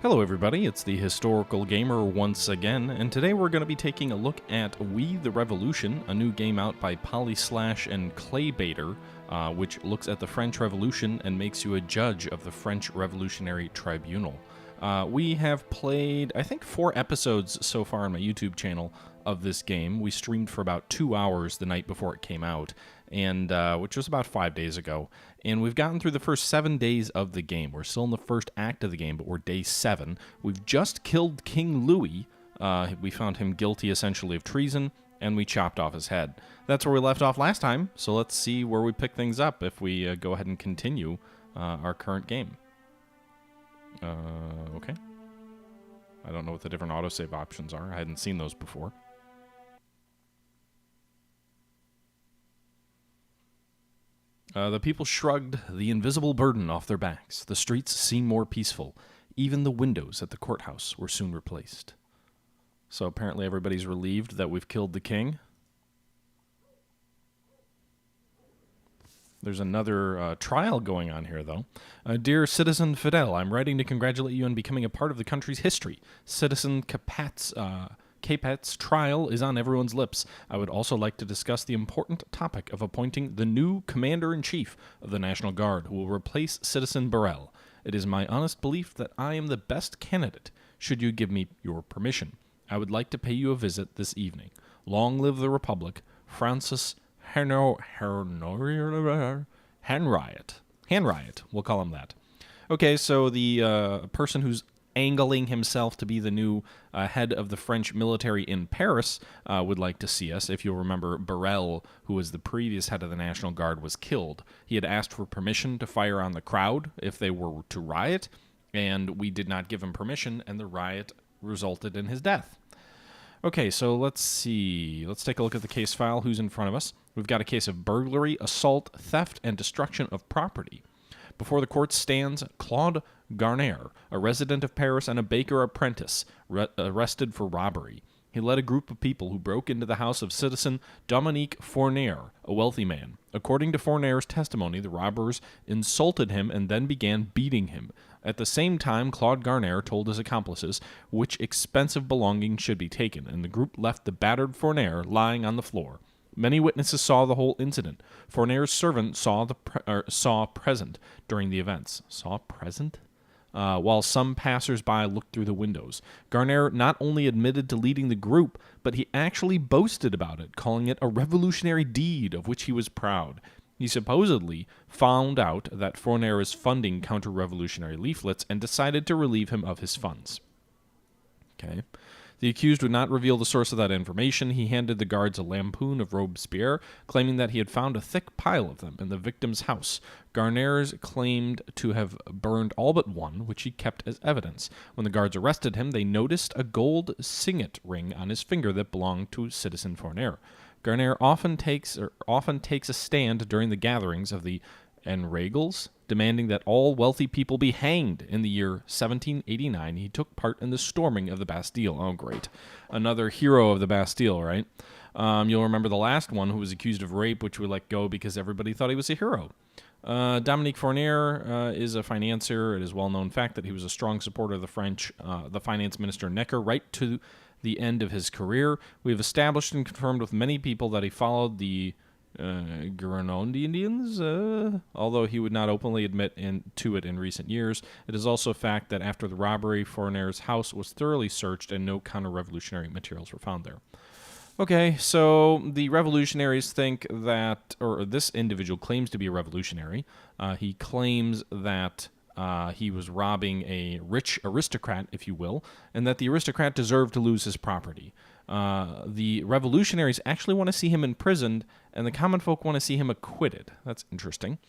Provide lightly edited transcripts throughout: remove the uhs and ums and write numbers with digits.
Hello everybody, it's the Historical Gamer once again, and today we're going to be taking a look at We the Revolution, a new game out by Polyslash and Claybaiter, which looks at the French Revolution and makes you a judge of the French Revolutionary Tribunal. We have played, I think, 4 episodes so far on my YouTube channel of this game. We streamed for about 2 hours the night before it came out, and which was about 5 days ago. And we've gotten through the first 7 days of the game. We're still in the first act of the game, but we're day 7. We've just killed King Louis. We found him guilty, essentially, of treason, and we chopped off his head. That's where we left off last time, so let's see where we pick things up if we go ahead and continue our current game. Okay. I don't know what the different autosave options are. I hadn't seen those before. The people shrugged the invisible burden off their backs. The streets seemed more peaceful. Even the windows at the courthouse were soon replaced. So apparently everybody's relieved that we've killed the king. There's another trial going on here, though. Dear Citizen Fidel, I'm writing to congratulate you on becoming a part of the country's history. Citizen Capet's trial is on everyone's lips. I would also like to discuss the important topic of appointing the new Commander-in-Chief of the National Guard, who will replace Citizen Burrell. It is my honest belief that I am the best candidate, should you give me your permission. I would like to pay you a visit this evening. Long live the Republic, Francis Hanriot. We'll call him that. Okay, so the person who's angling himself to be the new head of the French military in Paris would like to see us. If you'll remember, Burrell, who was the previous head of the National Guard, was killed. He had asked for permission to fire on the crowd if they were to riot, and we did not give him permission, and the riot resulted in his death. Okay, so let's see. Let's take a look at the case file. Who's in front of us? We've got a case of burglary, assault, theft, and destruction of property. Before the court stands Claude Garnier, a resident of Paris and a baker apprentice, arrested for robbery. He led a group of people who broke into the house of citizen Dominique Fournier, a wealthy man. According to Fournier's testimony, the robbers insulted him and then began beating him. At the same time, Claude Garnier told his accomplices which expensive belongings should be taken, and the group left the battered Fournier lying on the floor. Many witnesses saw the whole incident. Fournier's servant saw present during the events. Saw present? While some passers-by looked through the windows. Garnier not only admitted to leading the group, but he actually boasted about it, calling it a revolutionary deed of which he was proud. He supposedly found out that Fournier is funding counter-revolutionary leaflets and decided to relieve him of his funds. Okay. The accused would not reveal the source of that information. He handed the guards a lampoon of Robespierre, claiming that he had found a thick pile of them in the victim's house. Garnier claimed to have burned all but one, which he kept as evidence. When the guards arrested him, they noticed a gold signet ring on his finger that belonged to Citizen Fournier. Garnier often takes a stand during the gatherings of the Enragles, demanding that all wealthy people be hanged. In the year 1789, he took part in the storming of the Bastille. Oh, great. Another hero of the Bastille, right? You'll remember the last one who was accused of rape, which we let go because everybody thought he was a hero. Dominique Fournier is a financier. It is well-known fact that he was a strong supporter of the finance minister Necker right to the end of his career. We have established and confirmed with many people that he followed the Grenadier Indians, although he would not openly admit to it in recent years. It is also a fact that after the robbery, Fournier's house was thoroughly searched and no counter-revolutionary materials were found there. Okay, so the revolutionaries think that, or this individual claims to be a revolutionary. He claims that he was robbing a rich aristocrat, if you will, and that the aristocrat deserved to lose his property. The revolutionaries actually want to see him imprisoned, and the common folk want to see him acquitted. That's interesting.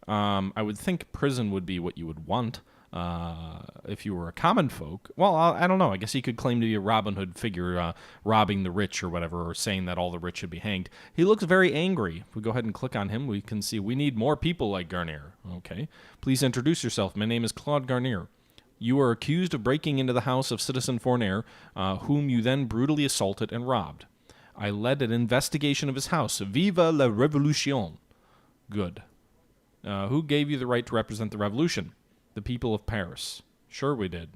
I would think prison would be what you would want if you were a common folk. Well, I don't know. I guess he could claim to be a Robin Hood figure, robbing the rich or whatever, or saying that all the rich should be hanged. He looks very angry. If we go ahead and click on him, we can see we need more people like Garnier. Okay. Please introduce yourself. My name is Claude Garnier. You are accused of breaking into the house of Citizen Fournier, whom you then brutally assaulted and robbed. I led an investigation of his house. Vive la Révolution. Good. Who gave you the right to represent the revolution? The people of Paris. Sure we did.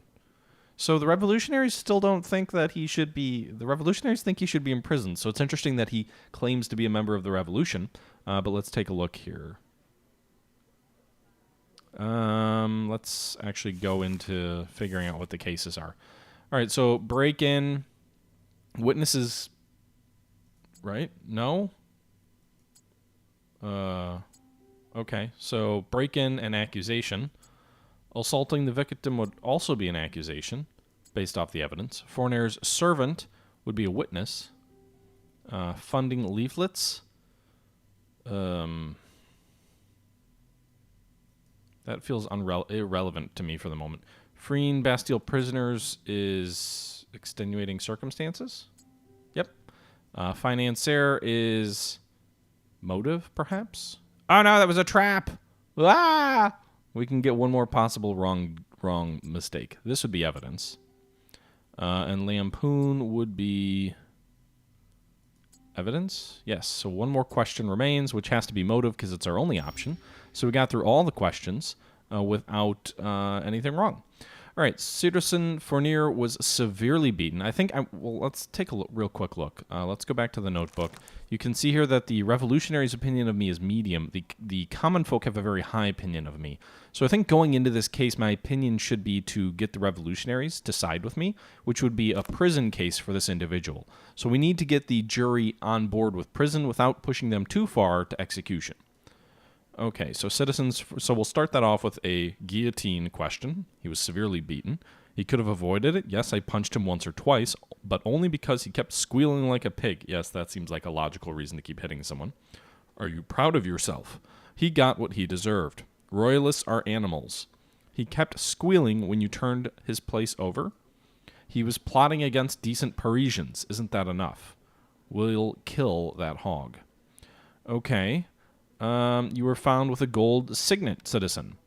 So the revolutionaries still don't think that he should be. The revolutionaries think he should be imprisoned. So it's interesting that he claims to be a member of the revolution. But let's take a look here. Let's actually go into figuring out what the cases are. All right, so break-in, witnesses, right? No? Okay, so break-in and accusation. Assaulting the victim would also be an accusation, based off the evidence. Foreigner's servant would be a witness. Funding leaflets. That feels irrelevant to me for the moment. Freeing Bastille prisoners is extenuating circumstances. Yep. Financier is motive, perhaps? Oh, no, that was a trap. Ah! We can get one more possible wrong mistake. This would be evidence. And lampoon would be evidence? Yes. So one more question remains, which has to be motive because it's our only option. So we got through all the questions without anything wrong. All right, Citizen Fournier was severely beaten. I think, let's take a real quick look. Let's go back to the notebook. You can see here that the revolutionaries' opinion of me is medium. The common folk have a very high opinion of me. So I think going into this case, my opinion should be to get the revolutionaries to side with me, which would be a prison case for this individual. So we need to get the jury on board with prison without pushing them too far to execution. Okay, so citizens, so we'll start that off with a guillotine question. He was severely beaten. He could have avoided it. Yes, I punched him once or twice, but only because he kept squealing like a pig. Yes, that seems like a logical reason to keep hitting someone. Are you proud of yourself? He got what he deserved. Royalists are animals. He kept squealing when you turned his place over. He was plotting against decent Parisians. Isn't that enough? We'll kill that hog. Okay. You were found with a gold signet, citizen.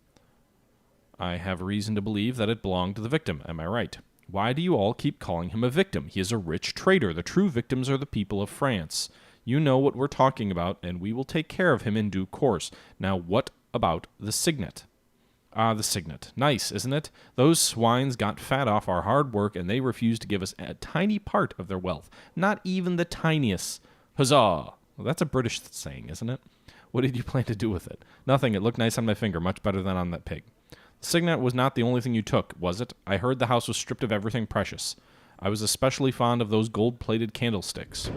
I have reason to believe that it belonged to the victim. Am I right? Why do you all keep calling him a victim? He is a rich traitor. The true victims are the people of France. You know what we're talking about, and we will take care of him in due course. Now, what about the signet? Ah, the signet. Nice, isn't it? Those swines got fat off our hard work, and they refused to give us a tiny part of their wealth. Not even the tiniest. Huzzah! Well, that's a British saying, isn't it? What did you plan to do with it? Nothing. It looked nice on my finger, much better than on that pig. The signet was not the only thing you took, was it? I heard the house was stripped of everything precious. I was especially fond of those gold-plated candlesticks.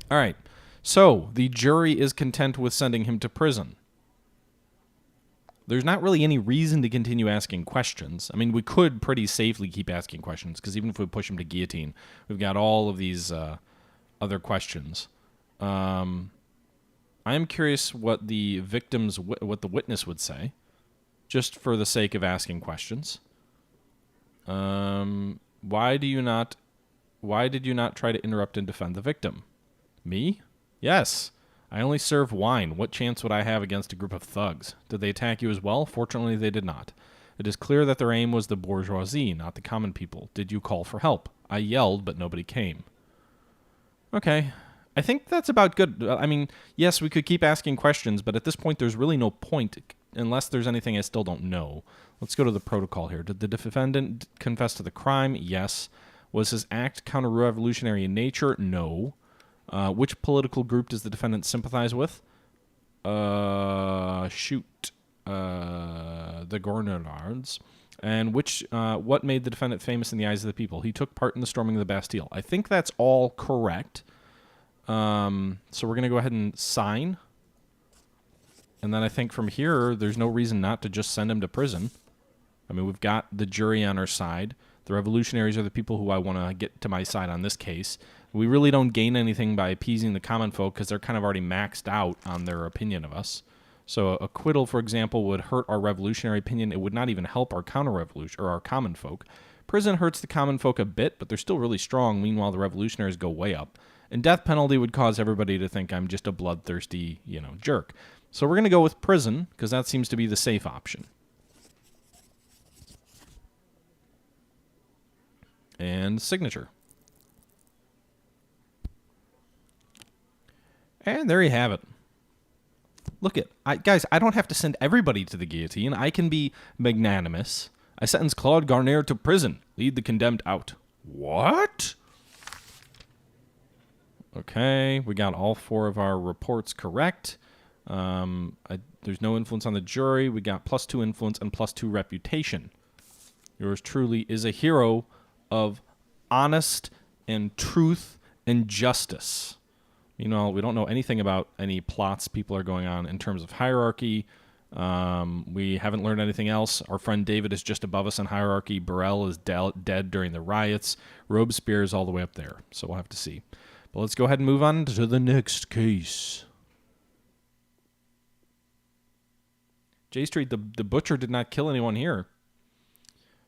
All right. So, the jury is content with sending him to prison. There's not really any reason to continue asking questions. I mean, we could pretty safely keep asking questions, because even if we push him to guillotine, we've got all of these other questions. I am curious what the what the witness would say, just for the sake of asking questions. Why did you not try to interrupt and defend the victim? Me? Yes. I only serve wine. What chance would I have against a group of thugs? Did they attack you as well? Fortunately, they did not. It is clear that their aim was the bourgeoisie, not the common people. Did you call for help? I yelled, but nobody came. Okay. I think that's about good. I mean, yes, we could keep asking questions, but at this point, there's really no point unless there's anything I still don't know. Let's go to the protocol here. Did the defendant confess to the crime? Yes. Was his act counter-revolutionary in nature? No. Which political group does the defendant sympathize with? The Gornards. And what made the defendant famous in the eyes of the people? He took part in the storming of the Bastille. I think that's all correct. So we're going to go ahead and sign. And then I think from here, there's no reason not to just send him to prison. I mean, we've got the jury on our side. The revolutionaries are the people who I want to get to my side on this case. We really don't gain anything by appeasing the common folk because they're kind of already maxed out on their opinion of us. So acquittal, for example, would hurt our revolutionary opinion. It would not even help our counter-revolution or our common folk. Prison hurts the common folk a bit, but they're still really strong. Meanwhile, the revolutionaries go way up. And death penalty would cause everybody to think I'm just a bloodthirsty, jerk. So we're going to go with prison because that seems to be the safe option. And signature. And there you have it. Look guys, I don't have to send everybody to the guillotine. I can be magnanimous. I sentence Claude Garnier to prison. Lead the condemned out. What? Okay, we got all 4 of our reports correct. There's no influence on the jury. We got +2 influence and +2 reputation. Yours truly is a hero of honest and truth and justice. You know, we don't know anything about any plots people are going on in terms of hierarchy. We haven't learned anything else. Our friend David is just above us in hierarchy. Burrell is dead during the riots. Robespierre is all the way up there, so we'll have to see. But let's go ahead and move on to the next case. J Street, the butcher did not kill anyone here.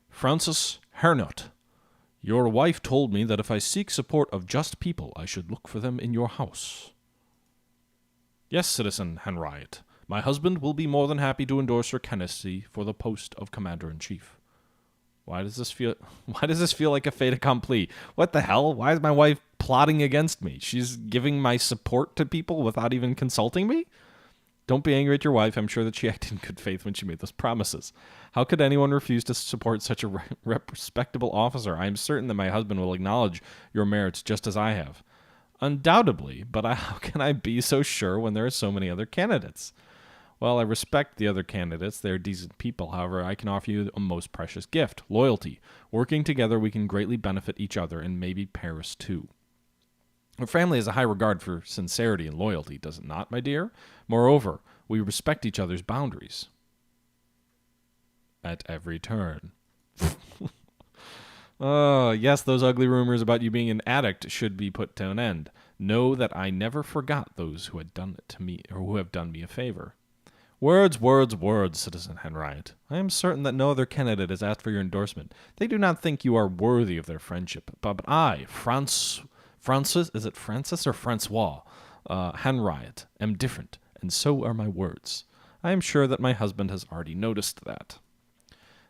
Francis Hernot, your wife told me that if I seek support of just people, I should look for them in your house. Yes, Citizen Henriot. My husband will be more than happy to endorse her candidacy for the post of Commander-in-Chief. Why does this feel like a fait accompli? What the hell? Why is my wife plotting against me? She's giving my support to people without even consulting me? Don't be angry at your wife. I'm sure that she acted in good faith when she made those promises. How could anyone refuse to support such a respectable officer? I am certain that my husband will acknowledge your merits just as I have. Undoubtedly, but how can I be so sure when there are so many other candidates? Well, I respect the other candidates. They're decent people. However, I can offer you a most precious gift, loyalty. Working together, we can greatly benefit each other and maybe Paris too. Our family has a high regard for sincerity and loyalty, does it not, my dear? Moreover, we respect each other's boundaries. At every turn. Oh, yes, those ugly rumors about you being an addict should be put to an end. Know that I never forgot those who had done it to me, or who have done me a favor. Words, words, words, Citizen Henriot. I am certain that no other candidate has asked for your endorsement. They do not think you are worthy of their friendship. But I, Francis, is it Francis or Francois? Henriot, am different, and so are my words. I am sure that my husband has already noticed that.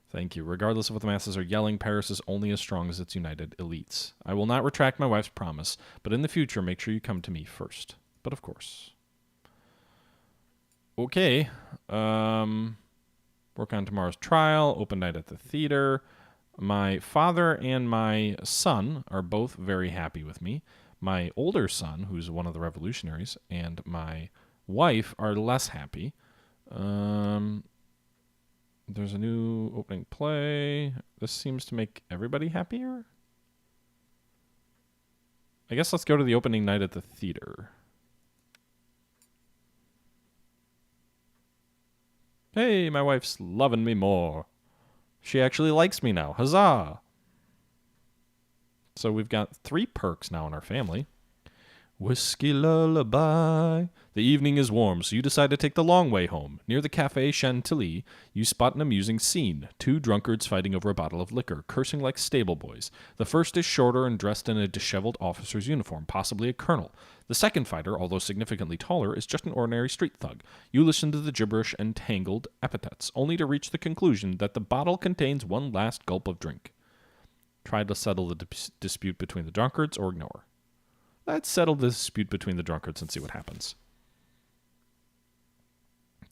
Thank you. Regardless of what the masses are yelling, Paris is only as strong as its united elites. I will not retract my wife's promise, but in the future, make sure you come to me first. But of course. Okay. Work on tomorrow's trial. Open night at the theater. My father and my son are both very happy with me. My older son, who's one of the revolutionaries, and my wife are less happy. There's a new opening play. This seems to make everybody happier. I guess let's go to the opening night at the theater. Hey, my wife's loving me more. She actually likes me now. Huzzah! So we've got 3 perks now in our family. Whiskey lullaby. The evening is warm, so you decide to take the long way home. Near the Café Chantilly, you spot an amusing scene. 2 drunkards fighting over a bottle of liquor, cursing like stable boys. The first is shorter and dressed in a disheveled officer's uniform, possibly a colonel. The second fighter, although significantly taller, is just an ordinary street thug. You listen to the gibberish and tangled epithets, only to reach the conclusion that the bottle contains one last gulp of drink. Try to settle the dispute between the drunkards or ignore. Let's settle the dispute between the drunkards and see what happens.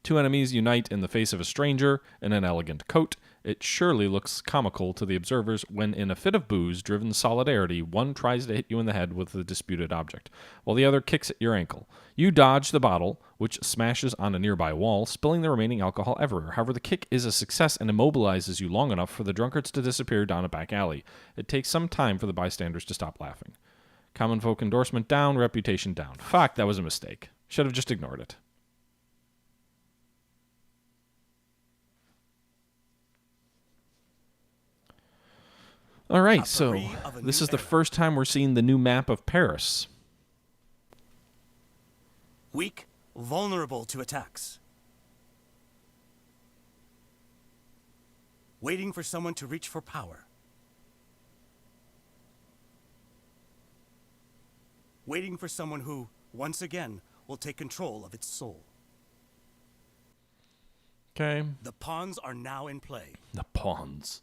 2 enemies unite in the face of a stranger in an elegant coat. It surely looks comical to the observers when, in a fit of booze-driven solidarity, one tries to hit you in the head with the disputed object, while the other kicks at your ankle. You dodge the bottle, which smashes on a nearby wall, spilling the remaining alcohol everywhere. However, the kick is a success and immobilizes you long enough for the drunkards to disappear down a back alley. It takes some time for the bystanders to stop laughing. Common folk endorsement down, reputation down. Fuck, that was a mistake. Should have just ignored it. All right, so this is the first time we're seeing the new map of Paris. Weak, vulnerable to attacks. Waiting for someone to reach for power. Waiting for someone who, once again, will take control of its soul. Okay. The pawns are now in play. The pawns.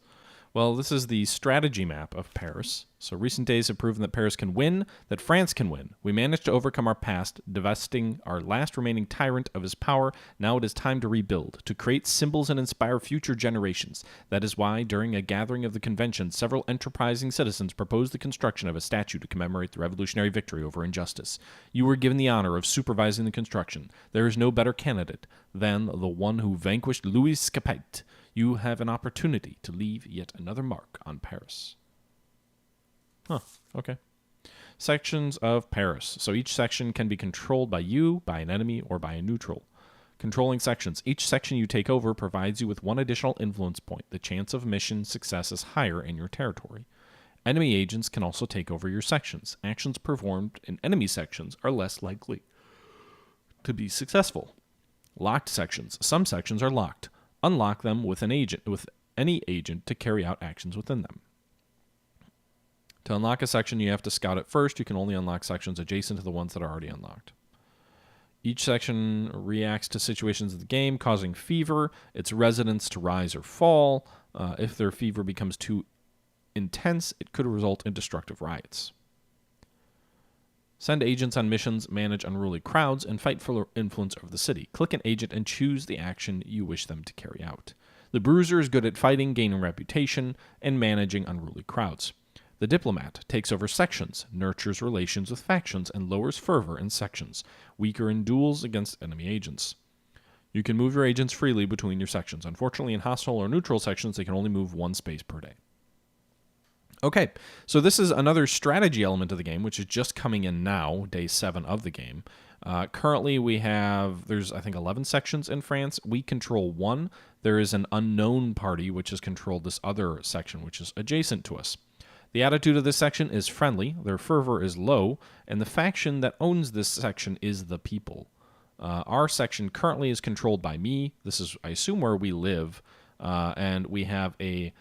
Well, this is the strategy map of Paris. So recent days have proven that Paris can win, that France can win. We managed to overcome our past, divesting our last remaining tyrant of his power. Now it is time to rebuild, to create symbols and inspire future generations. That is why, during a gathering of the convention, several enterprising citizens proposed the construction of a statue to commemorate the revolutionary victory over injustice. You were given the honor of supervising the construction. There is no better candidate than the one who vanquished Louis Capet. You have an opportunity to leave yet another mark on Paris. Huh, okay. Sections of Paris. So each section can be controlled by you, by an enemy, or by a neutral. Controlling sections. Each section you take over provides you with one additional influence point. The chance of mission success is higher in your territory. Enemy agents can also take over your sections. Actions performed in enemy sections are less likely to be successful. Locked sections. Some sections are locked. Unlock them with any agent to carry out actions within them. To unlock a section, you have to scout it first. You can only unlock sections adjacent to the ones that are already unlocked. Each section reacts to situations of the game, causing fever, its residents to rise or fall. If their fever becomes too intense, it could result in destructive riots. Send agents on missions, manage unruly crowds, and fight for influence over the city. Click an agent and choose the action you wish them to carry out. The bruiser is good at fighting, gaining reputation, and managing unruly crowds. The diplomat takes over sections, nurtures relations with factions, and lowers fervor in sections, weaker in duels against enemy agents. You can move your agents freely between your sections. Unfortunately, in hostile or neutral sections, they can only move one space per day. Okay, so this is another strategy element of the game, which is just coming in now, day 7 of the game. Currently, there's, I think, 11 sections in France. We control one. There is an unknown party, which has controlled this other section, which is adjacent to us. The attitude of this section is friendly, their fervor is low, and the faction that owns this section is the people. Our section currently is controlled by me. This is, I assume, where we live, and we have a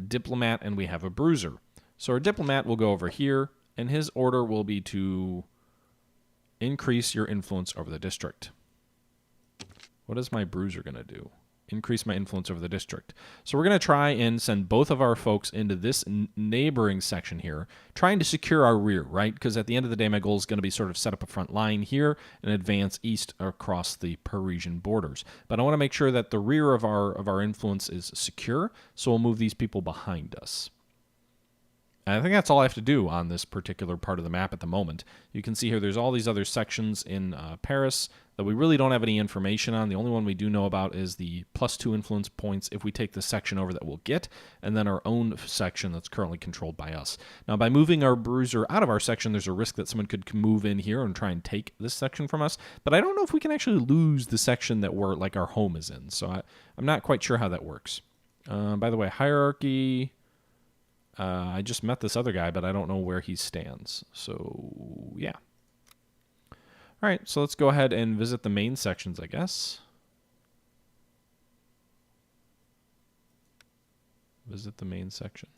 diplomat, and we have a bruiser. So our diplomat will go over here, and his order will be to increase your influence over the district. What is my bruiser going to do? Increase my influence over the district. So we're going to try and send both of our folks into this neighboring section here, trying to secure our rear, right? Because at the end of the day, my goal is going to be sort of set up a front line here and advance east across the Parisian borders. But I want to make sure that the rear of our influence is secure, so we'll move these people behind us. And I think that's all I have to do on this particular part of the map at the moment. You can see here there's all these other sections in Paris that we really don't have any information on. The only one we do know about is the +2 influence points if we take the section over that we'll get, and then our own section that's currently controlled by us. Now, by moving our bruiser out of our section, there's a risk that someone could move in here and try and take this section from us, but I don't know if we can actually lose the section that our home is in, so I'm not quite sure how that works. By the way, hierarchy... I just met this other guy, but I don't know where he stands. So, yeah. All right, so let's go ahead and visit the main sections, I guess. Visit the main section.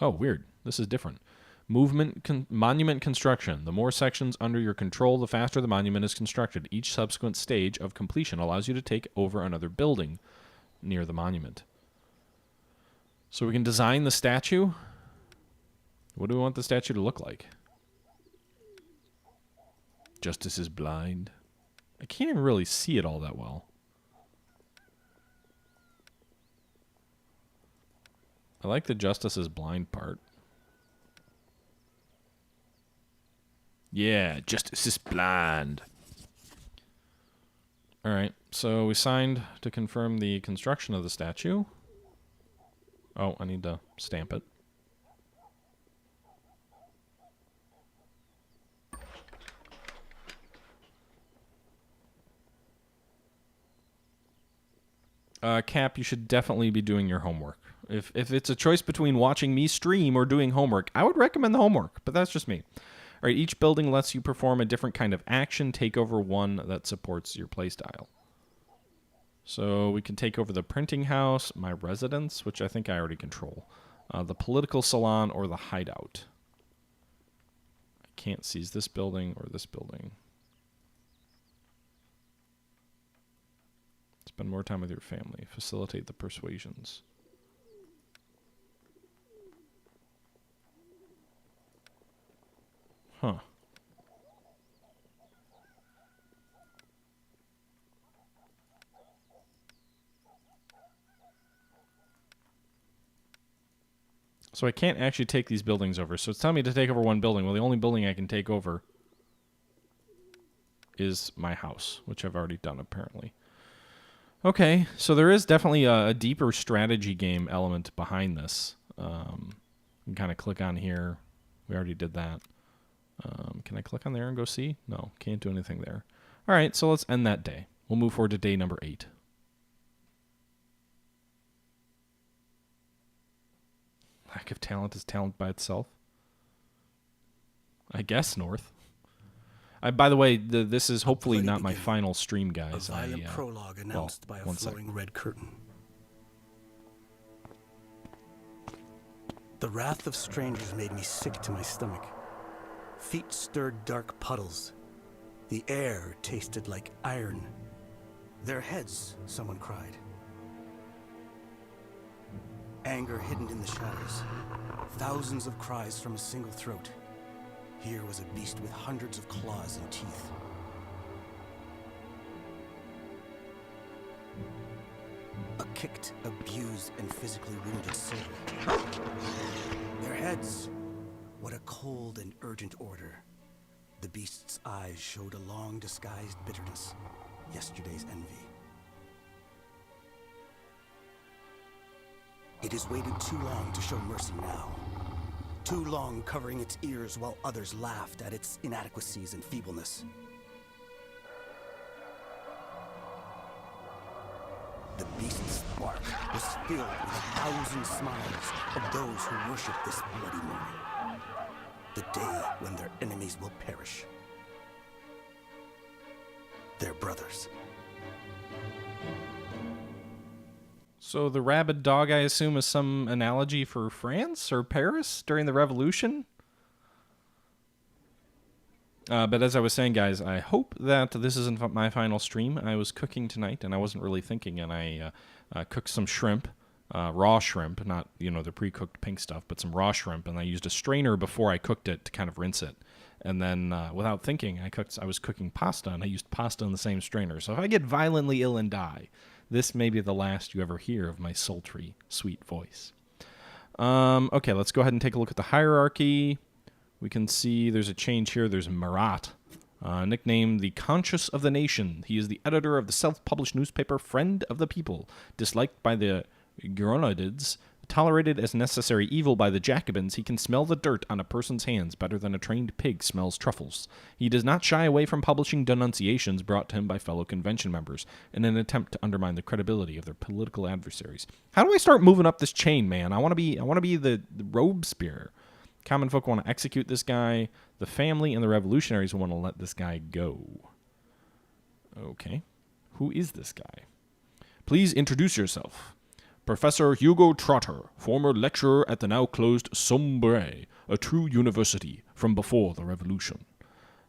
Oh, weird. This is different. Monument construction. The more sections under your control, the faster the monument is constructed. Each subsequent stage of completion allows you to take over another building near the monument. So we can design the statue. What do we want the statue to look like? Justice is blind. I can't even really see it all that well. I like the justice is blind part. Yeah, justice is blind. All right, so we signed to confirm the construction of the statue. Oh, I need to stamp it. Cap, you should definitely be doing your homework. If it's a choice between watching me stream or doing homework, I would recommend the homework, but that's just me. All right, each building lets you perform a different kind of action. Take over one that supports your playstyle. So we can take over the printing house, my residence, which I think I already control, the political salon, or the hideout. I can't seize this building or this building. Spend more time with your family. Facilitate the persuasions. Huh. So I can't actually take these buildings over. So it's telling me to take over one building. Well, the only building I can take over is my house, which I've already done, apparently. Okay, so there is definitely a deeper strategy game element behind this. You can kind of click on here. We already did that. Can I click on there and go see? No, can't do anything there. All right, so let's end that day. We'll move forward to day number 8. Lack of talent is talent by itself. I guess, North. By the way, this is hopefully not my final stream, guys. A violent prologue announced by a flowing red curtain. The wrath of strangers made me sick to my stomach. Feet stirred dark puddles. The air tasted like iron. Their heads, someone cried. Anger hidden in the shadows. Thousands of cries from a single throat. Here was a beast with hundreds of claws and teeth. A kicked, abused, and physically wounded soul. Their heads, what a cold and urgent order. The beast's eyes showed a long-disguised bitterness, yesterday's envy. It has waited too long to show mercy now. Too long covering its ears while others laughed at its inadequacies and feebleness. The beast's bark was filled with 1,000 smiles of those who worship this bloody morning. The day when their enemies will perish. Their brothers. So the rabid dog, I assume, is some analogy for France or Paris during the Revolution? But as I was saying, guys, I hope that this isn't my final stream. I was cooking tonight, and I wasn't really thinking, and I cooked some shrimp, raw shrimp, not, the pre-cooked pink stuff, but some raw shrimp, and I used a strainer before I cooked it to kind of rinse it. And then, without thinking, I was cooking pasta, and I used pasta in the same strainer. So if I get violently ill and die, this may be the last you ever hear of my sultry, sweet voice. Okay, let's go ahead and take a look at the hierarchy. We can see there's a change here. There's Marat, nicknamed the Conscious of the Nation. He is the editor of the self-published newspaper Friend of the People, disliked by the Grenadiers, tolerated as necessary evil by the Jacobins. He can smell the dirt on a person's hands better than a trained pig smells truffles. He does not shy away from publishing denunciations brought to him by fellow convention members in an attempt to undermine the credibility of their political adversaries. How do I start moving up this chain, man? I want to be the Robespierre. Common folk want to execute this guy. The family and the revolutionaries want to let this guy go. Okay. Who is this guy? Please introduce yourself. Professor Hugo Trotter, former lecturer at the now-closed Sombray, a true university from before the Revolution.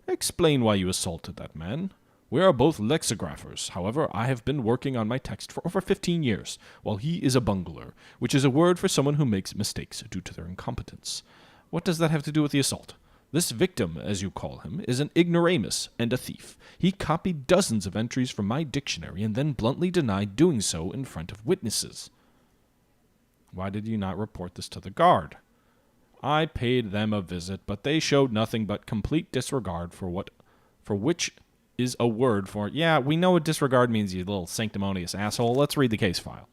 Explain why you assaulted that man. We are both lexigraphers. However, I have been working on my text for over 15 years, while he is a bungler, which is a word for someone who makes mistakes due to their incompetence. What does that have to do with the assault? This victim, as you call him, is an ignoramus and a thief. He copied dozens of entries from my dictionary and then bluntly denied doing so in front of witnesses. Why did you not report this to the guard? I paid them a visit, but they showed nothing but complete disregard for which is a word for... Yeah, we know what disregard means, you little sanctimonious asshole. Let's read the case file.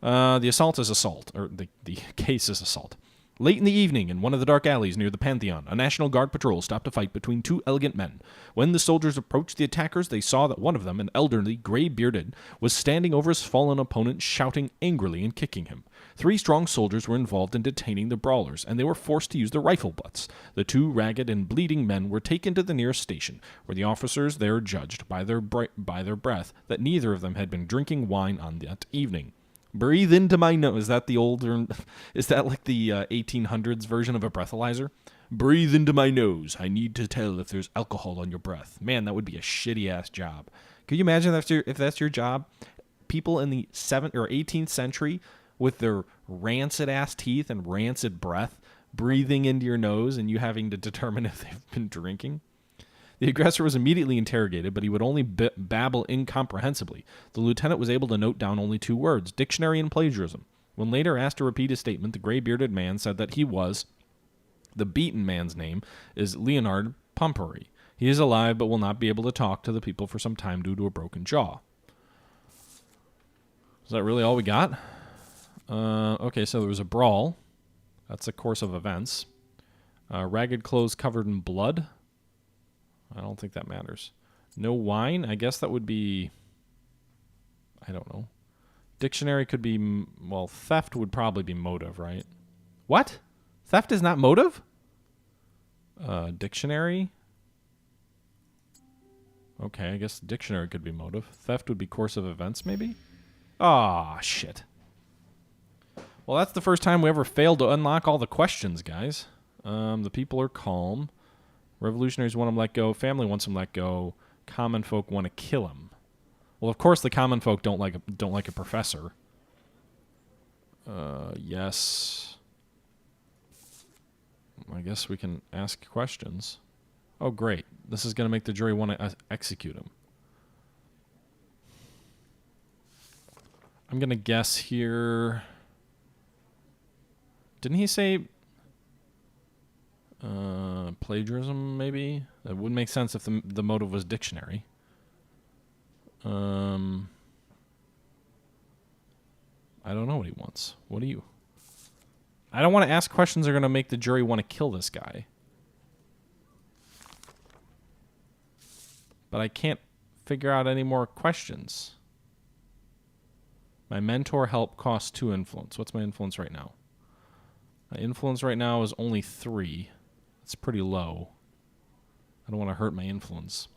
The assault is assault, or the case is assault. Late in the evening, in one of the dark alleys near the Pantheon, a National Guard patrol stopped a fight between two elegant men. When the soldiers approached the attackers, they saw that one of them, an elderly, gray-bearded, was standing over his fallen opponent, shouting angrily and kicking him. 3 strong soldiers were involved in detaining the brawlers, and they were forced to use their rifle butts. The 2 ragged and bleeding men were taken to the nearest station, where the officers there judged by their breath that neither of them had been drinking wine on that evening. Breathe into my nose. Is that the older? Is that like the 1800s version of a breathalyzer? Breathe into my nose. I need to tell if there's alcohol on your breath. Man, that would be a shitty ass job. Could you imagine if that's your job? People in the 7th or 18th century with their rancid ass teeth and rancid breath breathing into your nose and you having to determine if they've been drinking. The aggressor was immediately interrogated, but he would only babble incomprehensibly. The lieutenant was able to note down only 2 words, dictionary and plagiarism. When later asked to repeat his statement, the gray-bearded man said that he was... The beaten man's name is Leonard Pompery. He is alive but will not be able to talk to the people for some time due to a broken jaw. Is that really all we got? Okay, so there was a brawl. That's a course of events. Ragged clothes covered in blood. I don't think that matters. No wine? I guess that would be... I don't know. Dictionary could be... Well, theft would probably be motive, right? What? Theft is not motive? Dictionary? Okay, I guess dictionary could be motive. Theft would be course of events, maybe? Ah, shit. Well, that's the first time we ever failed to unlock all the questions, guys. The people are calm. Revolutionaries want him let go. Family wants him let go. Common folk want to kill him. Well, of course, the common folk don't like a professor. Yes. I guess we can ask questions. Oh, great. This is going to make the jury want to execute him. I'm going to guess here. Didn't he say plagiarism, maybe? That would make sense if the motive was dictionary. I don't know what he wants. What do you? I don't want to ask questions that are going to make the jury want to kill this guy. But I can't figure out any more questions. My mentor help costs 2 influence. What's my influence right now? My influence right now is only 3. It's pretty low. I don't want to hurt my influence.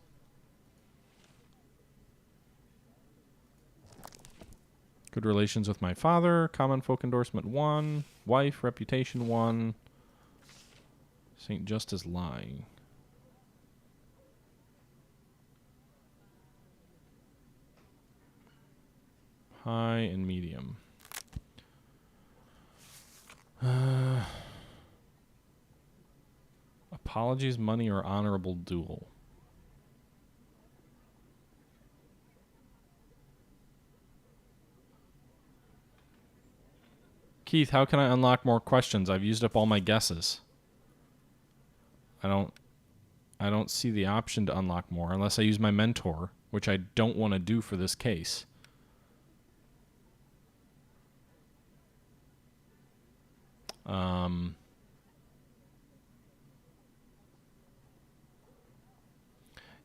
Good relations with my father. Common folk endorsement 1. Wife, reputation 1. Saint Justice lying. High and medium. Apologies, money, or honorable duel. Keith, how can I unlock more questions? I've used up all my guesses. I don't see the option to unlock more unless I use my mentor, which I don't want to do for this case.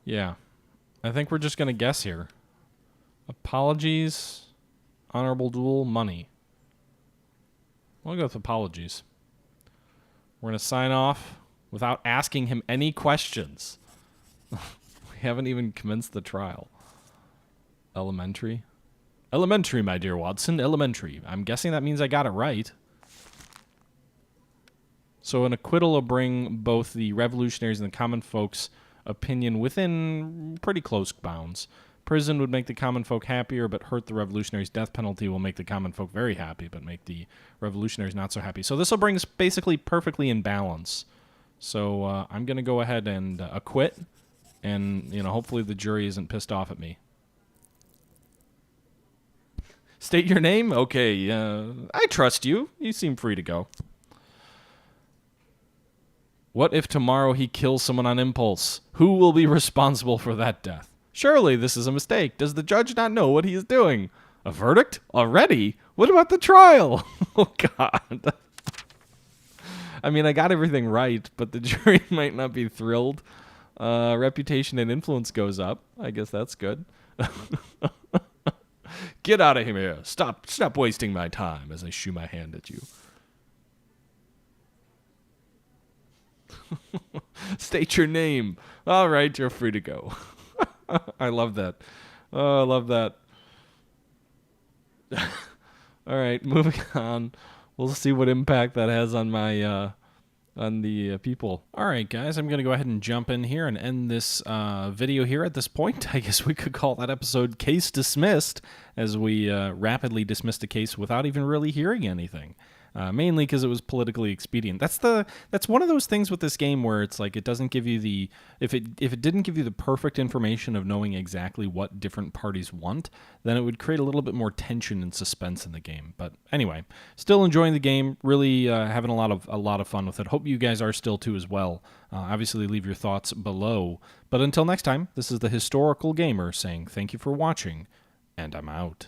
Yeah. I think we're just going to guess here. Apologies, honorable duel, money. We'll go with apologies. We're going to sign off without asking him any questions. We haven't even commenced the trial. Elementary. Elementary, my dear Watson, elementary. I'm guessing that means I got it right. So an acquittal will bring both the revolutionaries and the common folks' opinion within pretty close bounds. Prison would make the common folk happier, but hurt the revolutionaries. Death penalty will make the common folk very happy, but make the revolutionaries not so happy. So this will bring us basically perfectly in balance. So I'm going to go ahead and acquit, and hopefully the jury isn't pissed off at me. State your name? Okay, I trust you. You seem free to go. What if tomorrow he kills someone on impulse? Who will be responsible for that death? Surely this is a mistake. Does the judge not know what he is doing? A verdict? Already? What about the trial? Oh, God. I mean, I got everything right, but the jury might not be thrilled. Reputation and influence goes up. I guess that's good. Get out of here. Stop wasting my time as I shoo my hand at you. State your name. All right, you're free to go. I love that. Oh, I love that. All right, moving on. We'll see what impact that has on my on the people. All right, guys, I'm going to go ahead and jump in here and end this video here at this point. I guess we could call that episode Case Dismissed, as we rapidly dismissed a case without even really hearing anything. mainly because it was politically expedient. That's one of those things with this game where it's like it doesn't give you the if it didn't give you the perfect information of knowing exactly what different parties want, then it would create a little bit more tension and suspense in the game. But anyway, still enjoying the game, really having a lot of fun with it. Hope you guys are still too as well. Obviously, leave your thoughts below. But until next time, this is the Historical Gamer saying thank you for watching, and I'm out.